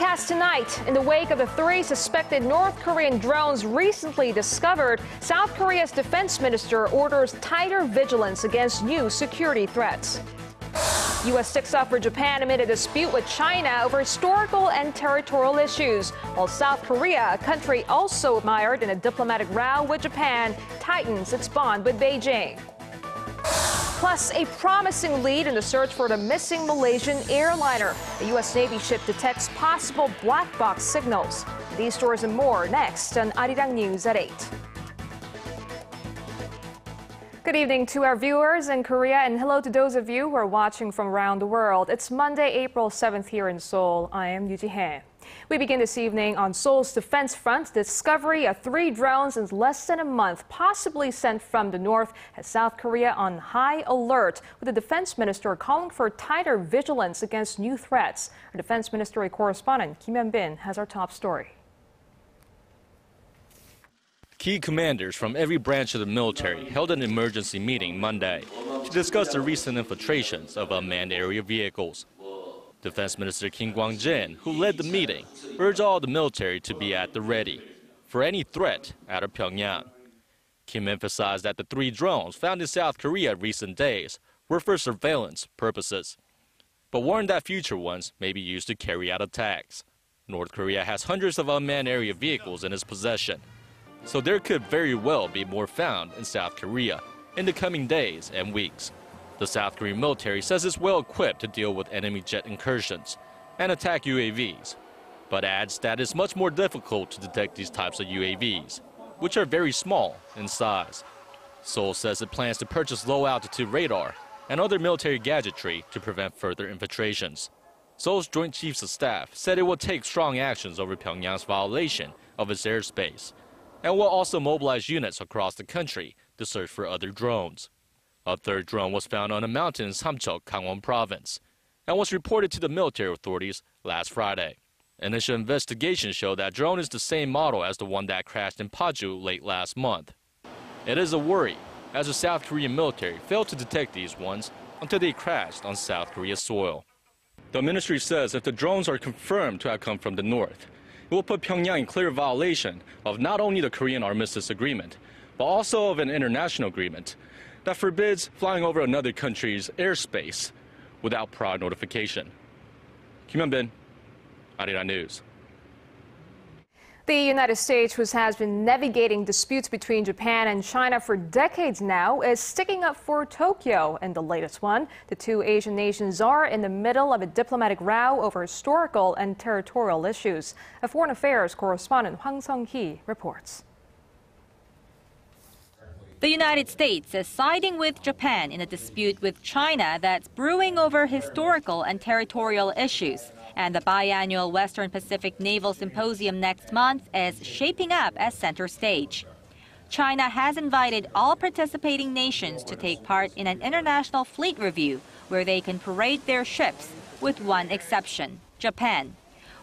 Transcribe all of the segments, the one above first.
forecast tonight. In the wake of the 3 suspected North Korean drones recently discovered, South Korea's defense minister orders tighter vigilance against new security threats. U.S. sticks up for Japan amid a dispute with China over historical and territorial issues, while South Korea, a country also mired in a diplomatic row with Japan, tightens its bond with Beijing. Plus, a promising lead in the search for the missing Malaysian airliner. The U.S. Navy ship detects possible black box signals. These stories and more next on ARIRANG News at 8. Good evening to our viewers in Korea, and hello to those of you who are watching from around the world. It's Monday, April 7th here in Seoul. I am Yoo Ji-hye. We begin this evening on Seoul's defense front. Discovery of 3 drones in less than a month, possibly sent from the north, has South Korea on high alert, with the defense minister calling for tighter vigilance against new threats. Our defense ministry correspondent Kim Hyun-bin has our top story. Key commanders from every branch of the military held an emergency meeting Monday to discuss the recent infiltrations of unmanned aerial vehicles. Defense Minister Kim Kwang-jin, who led the meeting, urged all the military to be at the ready for any threat out of Pyongyang. Kim emphasized that the 3 drones found in South Korea in recent days were for surveillance purposes, but warned that future ones may be used to carry out attacks. North Korea has hundreds of unmanned aerial vehicles in its possession, so there could very well be more found in South Korea in the coming days and weeks. The South Korean military says it's well equipped to deal with enemy jet incursions and attack UAVs, but adds that it's much more difficult to detect these types of UAVs, which are very small in size. Seoul says it plans to purchase low-altitude radar and other military gadgetry to prevent further infiltrations. Seoul's Joint Chiefs of Staff said it will take strong actions over Pyongyang's violation of its airspace, and will also mobilize units across the country to search for other drones. A 3rd drone was found on a mountain in Samcheok, Gangwon province, and was reported to the military authorities last Friday. Initial investigations show that drone is the same model as the one that crashed in Paju late last month. It is a worry, as the South Korean military failed to detect these ones until they crashed on South Korea's soil. The ministry says if the drones are confirmed to have come from the north, it will put Pyongyang in clear violation of not only the Korean Armistice Agreement, but also of an international agreement that forbids flying over another country's airspace without prior notification. Kim Hyun-bin, ARIRANG News. The United States, which has been navigating disputes between Japan and China for decades now, is sticking up for Tokyo. In the latest one, the 2 Asian nations are in the middle of a diplomatic row over historical and territorial issues. A foreign affairs correspondent Hwang Sung-hee reports. The United States is siding with Japan in a dispute with China that's brewing over historical and territorial issues. And the biannual Western Pacific Naval Symposium next month is shaping up as center stage. China has invited all participating nations to take part in an international fleet review where they can parade their ships, with one exception, Japan.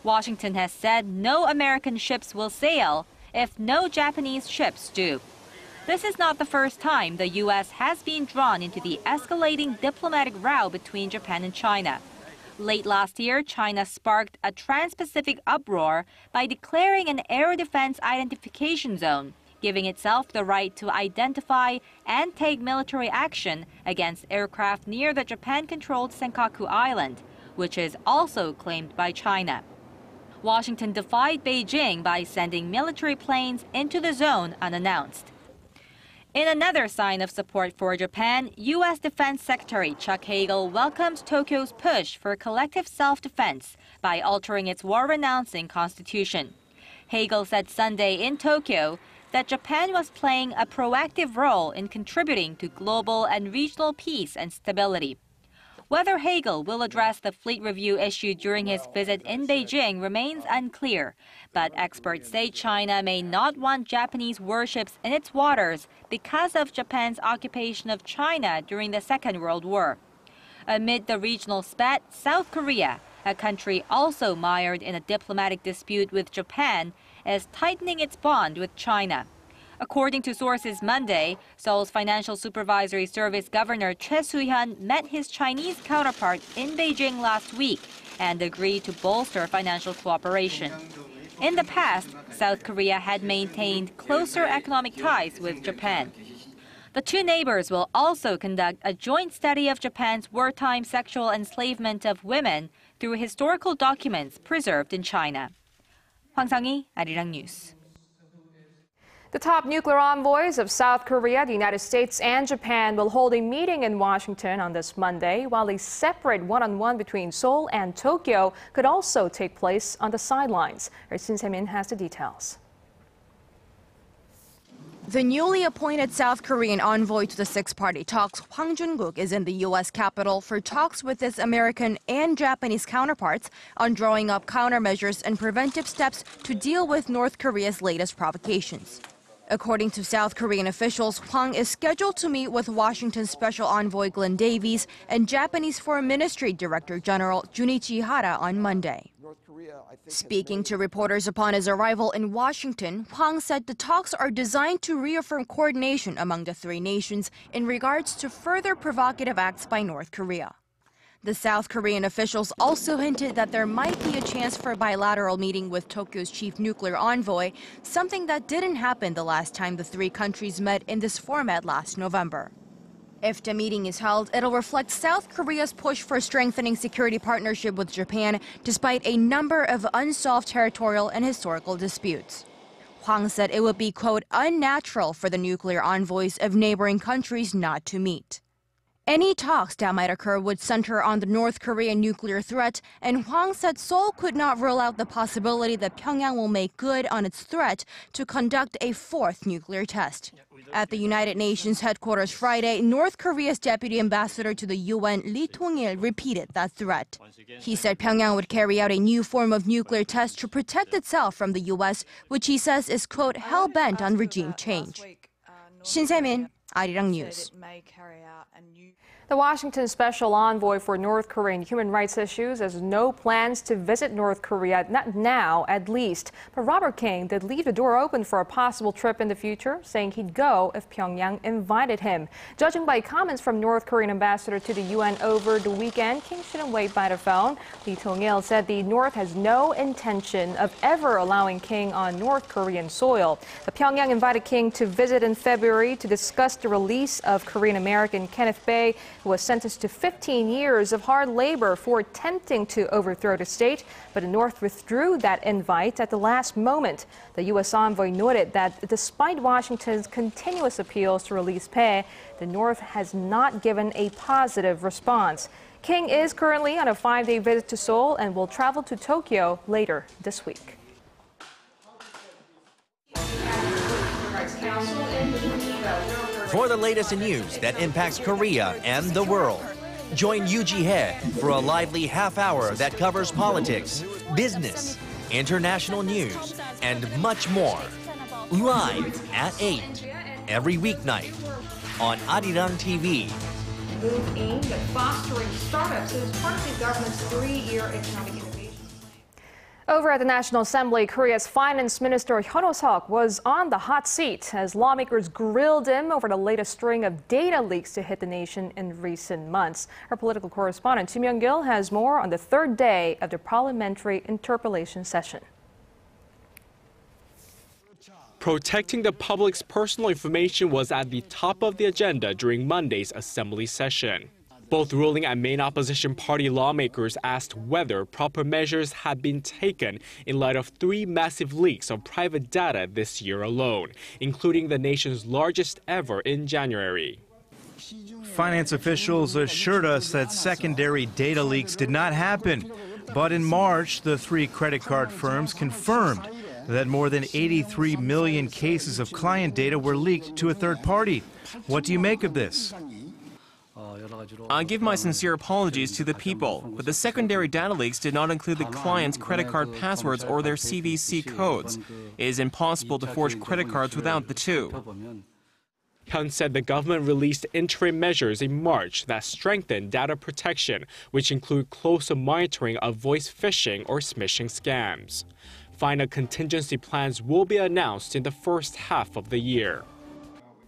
Washington has said no American ships will sail if no Japanese ships do. This is not the first time the U.S. has been drawn into the escalating diplomatic row between Japan and China. Late last year, China sparked a trans-Pacific uproar by declaring an air defense identification zone, giving itself the right to identify and take military action against aircraft near the Japan-controlled Senkaku Island, which is also claimed by China. Washington defied Beijing by sending military planes into the zone unannounced. In another sign of support for Japan, U.S. Defense Secretary Chuck Hagel welcomed Tokyo's push for collective self-defense by altering its war-renouncing constitution. Hagel said Sunday in Tokyo that Japan was playing a proactive role in contributing to global and regional peace and stability. Whether Hagel will address the fleet review issue during his visit in Beijing remains unclear, but experts say China may not want Japanese warships in its waters because of Japan's occupation of China during the Second World War. Amid the regional spat, South Korea, a country also mired in a diplomatic dispute with Japan, is tightening its bond with China. According to sources Monday, Seoul's Financial Supervisory Service Governor Choi Soo-hyun met his Chinese counterpart in Beijing last week and agreed to bolster financial cooperation. In the past, South Korea had maintained closer economic ties with Japan. The two neighbors will also conduct a joint study of Japan's wartime sexual enslavement of women through historical documents preserved in China. Hwang Sang-hee, ARIRANG News. The top nuclear envoys of South Korea, the United States, and Japan will hold a meeting in Washington on this Monday, while a separate one-on-one between Seoul and Tokyo could also take place on the sidelines. Shin Se-min has the details. The newly appointed South Korean envoy to the six-party talks, Hwang Jun-guk, is in the U.S. Capitol for talks with his American and Japanese counterparts on drawing up countermeasures and preventive steps to deal with North Korea's latest provocations. According to South Korean officials, Hwang is scheduled to meet with Washington Special Envoy Glenn Davies and Japanese Foreign Ministry Director General Junichi Hara on Monday. Speaking to reporters upon his arrival in Washington, Hwang said the talks are designed to reaffirm coordination among the three nations in regards to further provocative acts by North Korea. The South Korean officials also hinted that there might be a chance for a bilateral meeting with Tokyo's chief nuclear envoy, something that didn't happen the last time the three countries met in this format last November. If the meeting is held, it'll reflect South Korea's push for strengthening security partnership with Japan, despite a number of unsolved territorial and historical disputes. Hwang said it would be, quote, unnatural for the nuclear envoys of neighboring countries not to meet. Any talks that might occur would center on the North Korean nuclear threat, and Hwang said Seoul could not rule out the possibility that Pyongyang will make good on its threat to conduct a fourth nuclear test. At the United Nations headquarters Friday, North Korea's deputy ambassador to the UN, Lee Tong-il, repeated that threat. He said Pyongyang would carry out a new form of nuclear test to protect itself from the U.S., which he says is, quote, hell-bent on regime change. Shin Se-min, ARIRANG News. The Washington Special Envoy for North Korean human rights issues has no plans to visit North Korea, not now at least. But Robert King did leave the door open for a possible trip in the future, saying he'd go if Pyongyang invited him. Judging by comments from North Korean ambassador to the UN over the weekend, King shouldn't wait by the phone. Lee Tong-il said the North has no intention of ever allowing King on North Korean soil. The Pyongyang invited King to visit in February to discuss the release of Korean-American Kenneth Bae, who was sentenced to 15 years of hard labor for attempting to overthrow the state, but the North withdrew that invite at the last moment. The U.S. envoy noted that despite Washington's continuous appeals to release Bae, the North has not given a positive response. King is currently on a 5-day visit to Seoul and will travel to Tokyo later this week. For the latest news that impacts Korea and the world, join Yoo Ji-hye for a lively half-hour that covers politics, business, international news, and much more. Live at 8 every weeknight on ARIRANG TV. Move aimed at fostering startups is part of the government's 3-year economic innovation. Over at the National Assembly, Korea's Finance Minister Hyun Oh-seok was on the hot seat as lawmakers grilled him over the latest string of data leaks to hit the nation in recent months. Our political correspondent Kim Young-gil has more on the third day of the parliamentary interpellation session. Protecting the public's personal information was at the top of the agenda during Monday's Assembly session. Both ruling and main opposition party lawmakers asked whether proper measures had been taken in light of 3 massive leaks of private data this year alone, including the nation's largest ever in January. Finance officials assured us that secondary data leaks did not happen. But in March, the 3 credit card firms confirmed that more than 83 million cases of client data were leaked to a third party. What do you make of this? I give my sincere apologies to the people, but the secondary data leaks did not include the client's credit card passwords or their CVC codes. It is impossible to forge credit cards without the two. Hyun said the government released interim measures in March that strengthened data protection, which include closer monitoring of voice phishing or smishing scams. Final contingency plans will be announced in the first half of the year.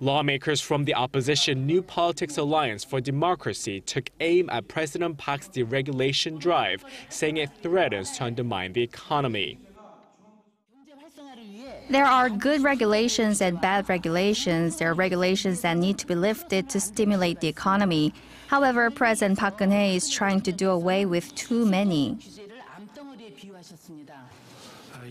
Lawmakers from the opposition New Politics Alliance for Democracy took aim at President Park's deregulation drive, saying it threatens to undermine the economy. There are good regulations and bad regulations. There are regulations that need to be lifted to stimulate the economy. However, President Park Geun-hye is trying to do away with too many.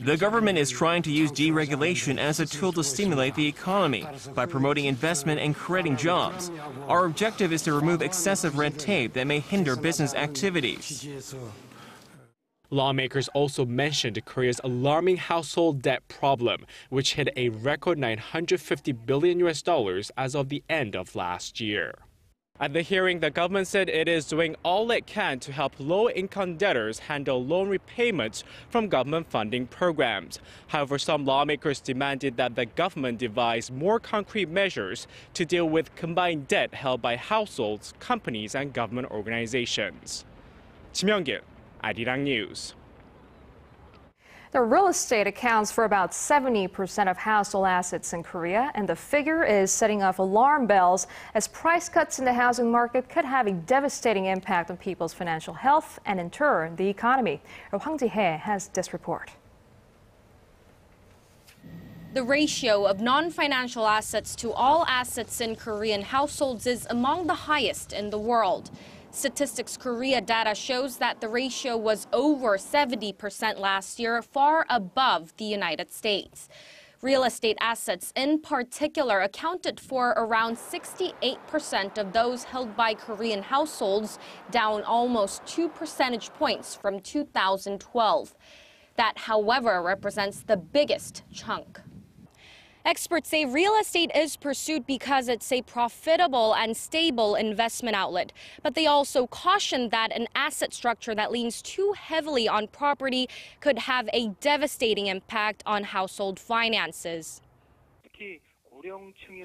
The government is trying to use deregulation as a tool to stimulate the economy by promoting investment and creating jobs. Our objective is to remove excessive red tape that may hinder business activities. Lawmakers also mentioned Korea's alarming household debt problem, which hit a record $950 billion as of the end of last year. At the hearing, the government said it is doing all it can to help low-income debtors handle loan repayments from government funding programs. However, some lawmakers demanded that the government devise more concrete measures to deal with combined debt held by households, companies, and government organizations. 지명길, ARIRANG News. The real estate accounts for about 70% of household assets in Korea, and the figure is setting off alarm bells as price cuts in the housing market could have a devastating impact on people's financial health and, in turn, the economy. Hwang Ji-hye has this report. The ratio of non-financial assets to all assets in Korean households is among the highest in the world. Statistics Korea data shows that the ratio was over 70% last year, far above the United States. Real estate assets in particular accounted for around 68% of those held by Korean households, down almost 2 percentage points from 2012. That, however, represents the biggest chunk. Experts say real estate is pursued because it's a profitable and stable investment outlet. But they also caution that an asset structure that leans too heavily on property could have a devastating impact on household finances.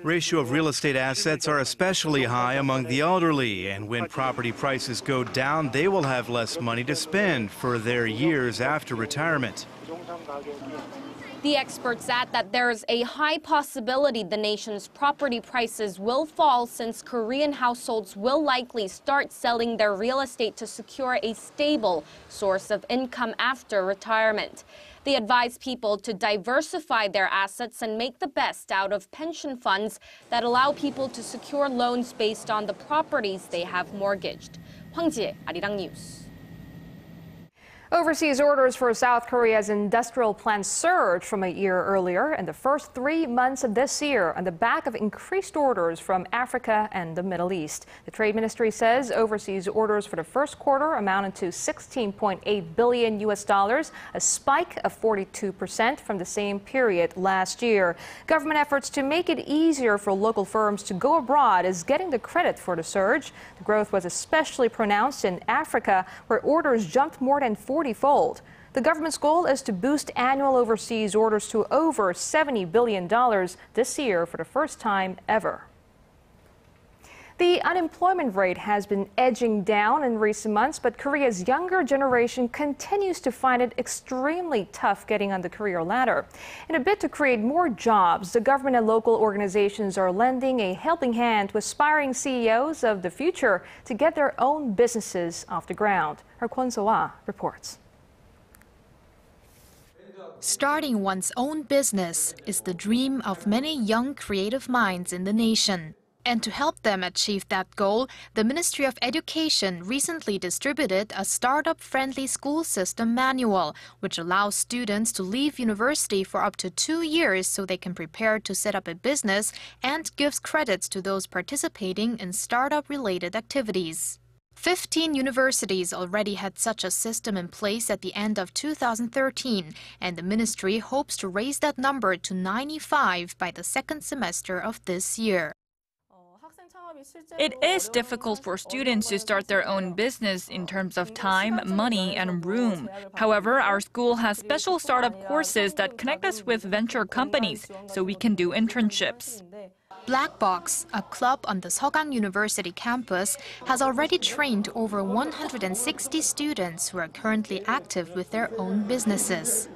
Ratio of real estate assets are especially high among the elderly, and when property prices go down, they will have less money to spend for their years after retirement. The experts add that there is a high possibility the nation's property prices will fall since Korean households will likely start selling their real estate to secure a stable source of income after retirement. They advise people to diversify their assets and make the best out of pension funds that allow people to secure loans based on the properties they have mortgaged. Hwang Ji-hye, ARIRANG News. Overseas orders for South Korea's industrial plants surged from a year earlier in the first 3 months of this year on the back of increased orders from Africa and the Middle East. The Trade Ministry says overseas orders for the first quarter amounted to $16.8 billion, a spike of 42% from the same period last year. Government efforts to make it easier for local firms to go abroad is getting the credit for the surge. The growth was especially pronounced in Africa, where orders jumped more than 40-fold. The government's goal is to boost annual overseas orders to over $70 billion this year for the first time ever. The unemployment rate has been edging down in recent months, but Korea's younger generation continues to find it extremely tough getting on the career ladder. In a bid to create more jobs, the government and local organizations are lending a helping hand to aspiring CEOs of the future to get their own businesses off the ground. Kwon So-ah reports. Starting one's own business is the dream of many young creative minds in the nation. And to help them achieve that goal, the Ministry of Education recently distributed a startup-friendly school system manual, which allows students to leave university for up to 2 years so they can prepare to set up a business and gives credits to those participating in startup-related activities. 15 universities already had such a system in place at the end of 2013, and the ministry hopes to raise that number to 95 by the second semester of this year. It is difficult for students to start their own business in terms of time, money, and room. However, our school has special startup courses that connect us with venture companies, so we can do internships. Black Box, a club on the Seogang University campus, has already trained over 160 students who are currently active with their own businesses.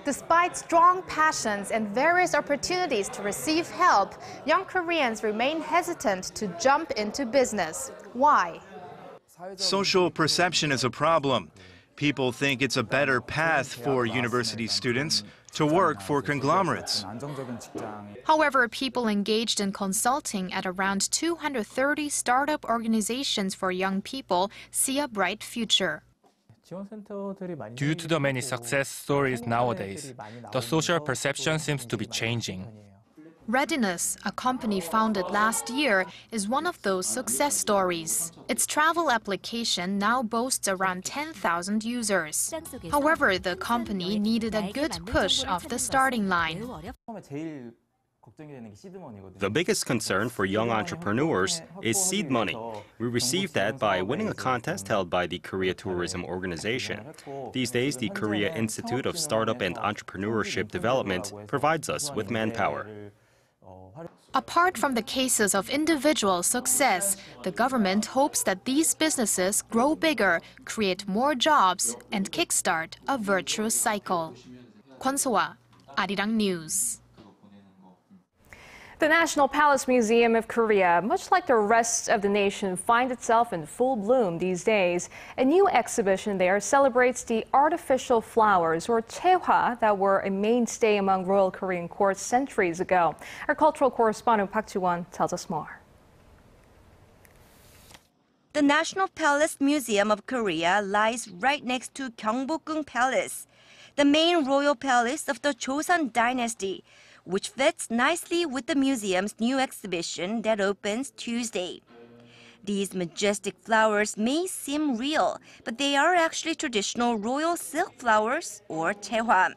Despite strong passions and various opportunities to receive help, young Koreans remain hesitant to jump into business. Why? Social perception is a problem. People think it's a better path for university students to work for conglomerates. However, people engaged in consulting at around 230 startup organizations for young people see a bright future. Due to the many success stories nowadays, the social perception seems to be changing. Readiness, a company founded last year, is one of those success stories. Its travel application now boasts around 10,000 users. However, the company needed a good push off the starting line. The biggest concern for young entrepreneurs is seed money. We received that by winning a contest held by the Korea Tourism Organization. These days, the Korea Institute of Startup and Entrepreneurship Development provides us with manpower. Apart from the cases of individual success, the government hopes that these businesses grow bigger, create more jobs, and kickstart a virtuous cycle. Kwon So-ah, ARIRANG News. The National Palace Museum of Korea, much like the rest of the nation, finds itself in full bloom these days. A new exhibition there celebrates the artificial flowers, or chaehwa, that were a mainstay among royal Korean courts centuries ago. Our cultural correspondent Park Ji-won tells us more. The National Palace Museum of Korea lies right next to Gyeongbokgung Palace, the main royal palace of the Joseon dynasty, which fits nicely with the museum's new exhibition that opens Tuesday. These majestic flowers may seem real, but they are actually traditional royal silk flowers, or chaehwa.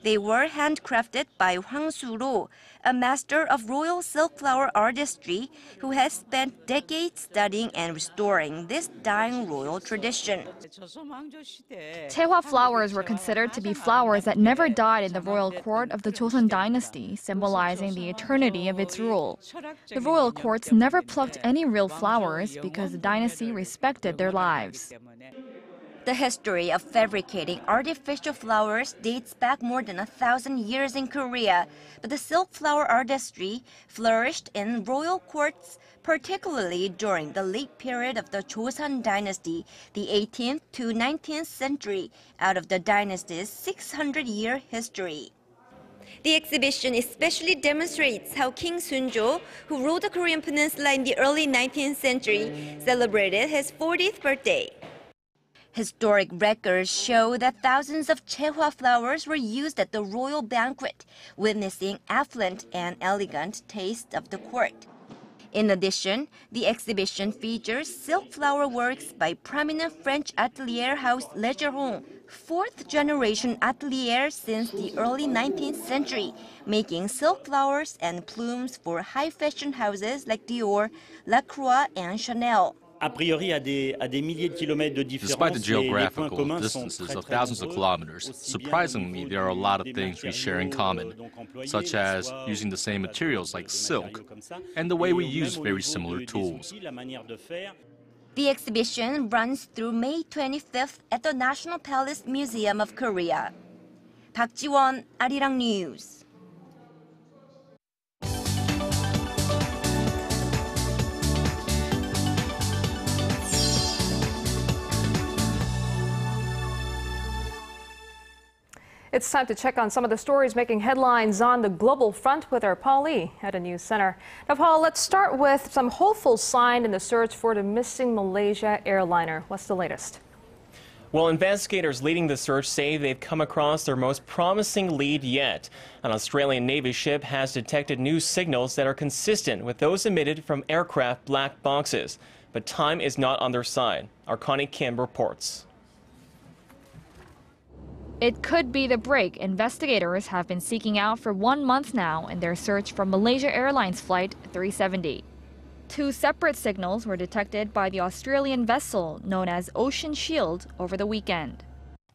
They were handcrafted by Hwang Soo-ro, a master of royal silk flower artistry who has spent decades studying and restoring this dying royal tradition. Chaehwa flowers were considered to be flowers that never died in the royal court of the Joseon dynasty, symbolizing the eternity of its rule. The royal courts never plucked any real flowers because the dynasty respected their lives. The history of fabricating artificial flowers dates back more than 1,000 years in Korea, but the silk flower artistry flourished in royal courts, particularly during the late period of the Joseon dynasty, the 18th to 19th century, out of the dynasty's 600-year history. The exhibition especially demonstrates how King Sunjo, who ruled the Korean peninsula in the early 19th century, celebrated his 40th birthday. Historic records show that thousands of chaehwa flowers were used at the royal banquet, witnessing affluent and elegant taste of the court. In addition, the exhibition features silk flower works by prominent French atelier house Legeron, fourth-generation atelier since the early 19th century, making silk flowers and plumes for high-fashion houses like Dior, Lacroix, and Chanel. Despite the geographical distances of thousands of kilometers, surprisingly, there are a lot of things we share in common, such as using the same materials like silk and the way we use very similar tools. The exhibition runs through May 25th at the National Palace Museum of Korea. Park Ji-won, ARIRANG News. It's time to check on some of the stories making headlines on the global front with our Paul Lee at a news center. Now, Paul, let's start with some hopeful sign in the search for the missing Malaysia airliner. What's the latest? Well, investigators leading the search say they've come across their most promising lead yet. An Australian Navy ship has detected new signals that are consistent with those emitted from aircraft black boxes. But time is not on their side. Our Connie Kim reports. It could be the break investigators have been seeking out for 1 month now in their search for Malaysia Airlines Flight 370. 2 separate signals were detected by the Australian vessel known as Ocean Shield over the weekend.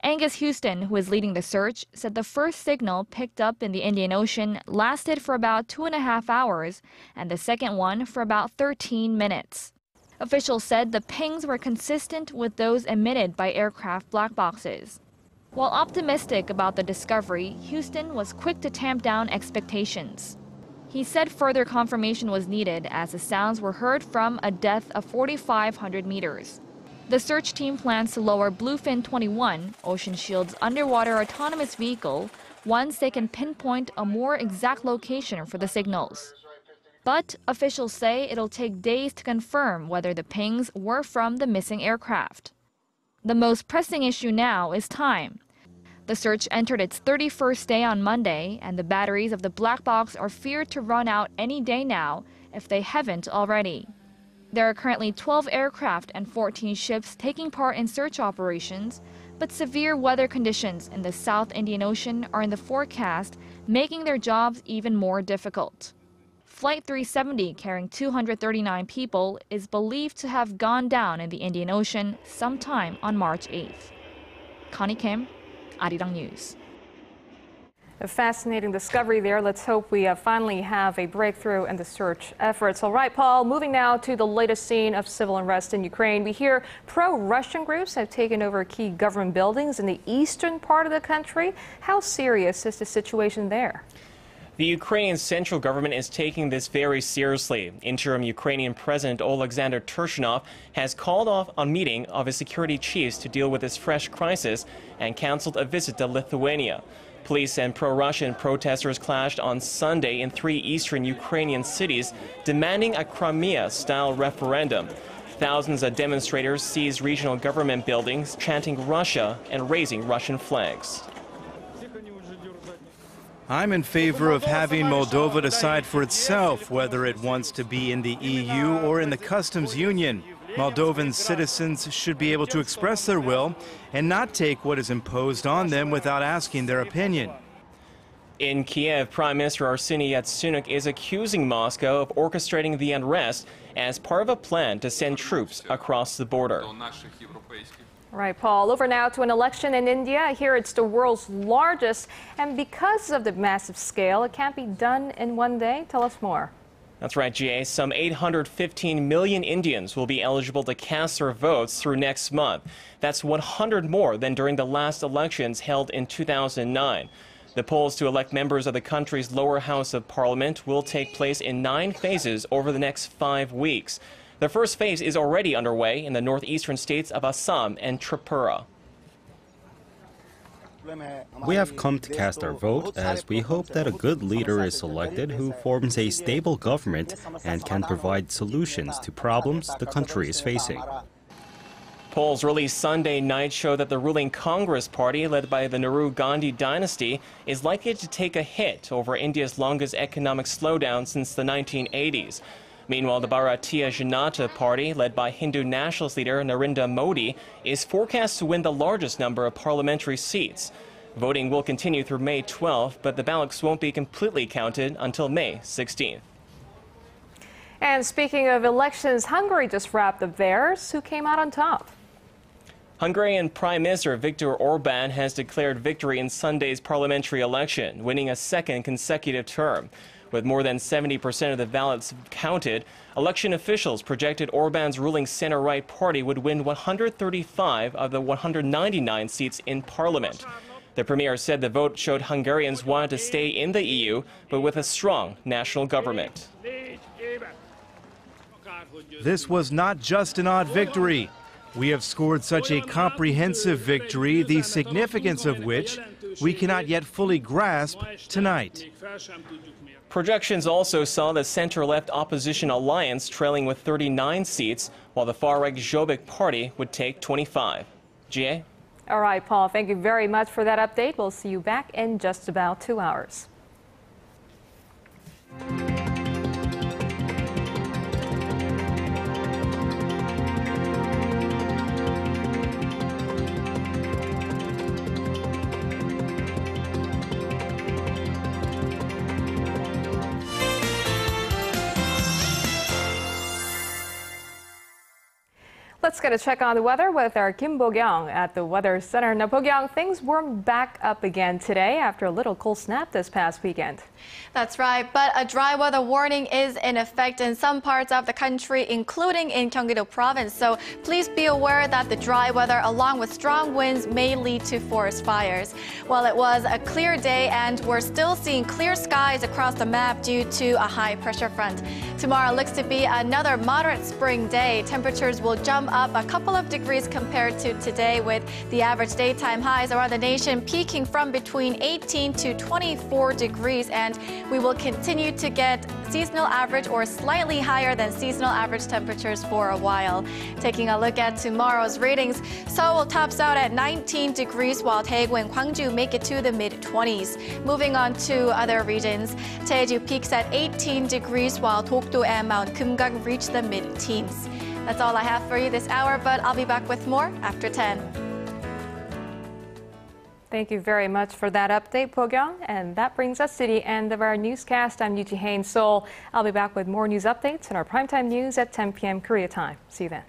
Angus Houston, who is leading the search, said the first signal picked up in the Indian Ocean lasted for about 2.5 hours and the second one for about 13 minutes. Officials said the pings were consistent with those emitted by aircraft black boxes. While optimistic about the discovery, Houston was quick to tamp down expectations. He said further confirmation was needed as the sounds were heard from a depth of 4,500 meters. The search team plans to lower Bluefin 21, Ocean Shield's underwater autonomous vehicle, once they can pinpoint a more exact location for the signals. But officials say it'll take days to confirm whether the pings were from the missing aircraft. The most pressing issue now is time. The search entered its 31st day on Monday, and the batteries of the black box are feared to run out any day now if they haven't already. There are currently 12 aircraft and 14 ships taking part in search operations, but severe weather conditions in the South Indian Ocean are in the forecast, making their jobs even more difficult. Flight 370, carrying 239 people, is believed to have gone down in the Indian Ocean sometime on March 8th. Connie Kim, ARIRANG News. A fascinating discovery there. Let's hope we finally have a breakthrough in the search efforts. All right, Paul, moving now to the latest scene of civil unrest in Ukraine. We hear pro-Russian groups have taken over key government buildings in the eastern part of the country. How serious is the situation there? The Ukrainian central government is taking this very seriously. Interim Ukrainian President Alexander Turchinov has called off a meeting of his security chiefs to deal with this fresh crisis and canceled a visit to Lithuania. Police and pro-Russian protesters clashed on Sunday in 3 eastern Ukrainian cities, demanding a Crimea-style referendum. Thousands of demonstrators seized regional government buildings, chanting Russia and raising Russian flags. I'm in favor of having Moldova decide for itself whether it wants to be in the EU or in the customs union. Moldovan citizens should be able to express their will and not take what is imposed on them without asking their opinion. In Kiev, Prime Minister Arseniy Yatsenyuk is accusing Moscow of orchestrating the unrest as part of a plan to send troops across the border. All right, Paul, over now to an election in India. Here it's the world's largest, and because of the massive scale, it can't be done in one day. Tell us more. That's right, GA. Some 815 million Indians will be eligible to cast their votes through next month. That's 100 more than during the last elections held in 2009. The polls to elect members of the country's lower house of parliament will take place in 9 phases over the next 5 weeks. The first phase is already underway in the northeastern states of Assam and Tripura. We have come to cast our vote as we hope that a good leader is selected who forms a stable government and can provide solutions to problems the country is facing. Polls released Sunday night show that the ruling Congress Party, led by the Nehru Gandhi dynasty, is likely to take a hit over India's longest economic slowdown since the 1980s. Meanwhile, the Bharatiya Janata Party, led by Hindu nationalist leader Narendra Modi, is forecast to win the largest number of parliamentary seats. Voting will continue through May 12th, but the ballots won't be completely counted until May 16th. And speaking of elections, Hungary just wrapped up theirs. Who came out on top? Hungarian Prime Minister Viktor Orbán has declared victory in Sunday's parliamentary election, winning a second consecutive term. With more than 70% of the ballots counted, election officials projected Orbán's ruling center-right party would win 135 of the 199 seats in parliament. The premier said the vote showed Hungarians wanted to stay in the EU, but with a strong national government. This was not just an odd victory. We have scored such a comprehensive victory, the significance of which we cannot yet fully grasp tonight. Projections also saw the center-left opposition alliance trailing with 39 seats, while the far-right Jobbik party would take 25. GA? All right, Paul, thank you very much for that update. We'll see you back in just about 2 hours. Let's Let's get a check on the weather with our Kim Bo-kyung at the Weather Center. Now, Bo-kyung, things warmed back up again today after a little cold snap this past weekend. That's right, but a dry weather warning is in effect in some parts of the country, including in Gyeonggi-do province. So please be aware that the dry weather, along with strong winds, may lead to forest fires. Well, it was a clear day, and we're still seeing clear skies across the map due to a high pressure front. Tomorrow looks to be another moderate spring day. Temperatures will jump up a couple of degrees compared to today, with the average daytime highs around the nation peaking from between 18 to 24 degrees. And we will continue to get seasonal average or slightly higher than seasonal average temperatures for a while. Taking a look at tomorrow's ratings, Seoul tops out at 19 degrees, while Daegu and Gwangju make it to the mid-20s. Moving on to other regions, Jeju peaks at 18 degrees, while Dokdo and Mount Kumgang reach the mid-teens. That's all I have for you this hour, but I'll be back with more after 10. Thank you very much for that update, Bo-kyung. And that brings us to the end of our newscast. I'm Yoo Ji-hae in Seoul. I'll be back with more news updates in our primetime news at 10 p.m. Korea time. See you then.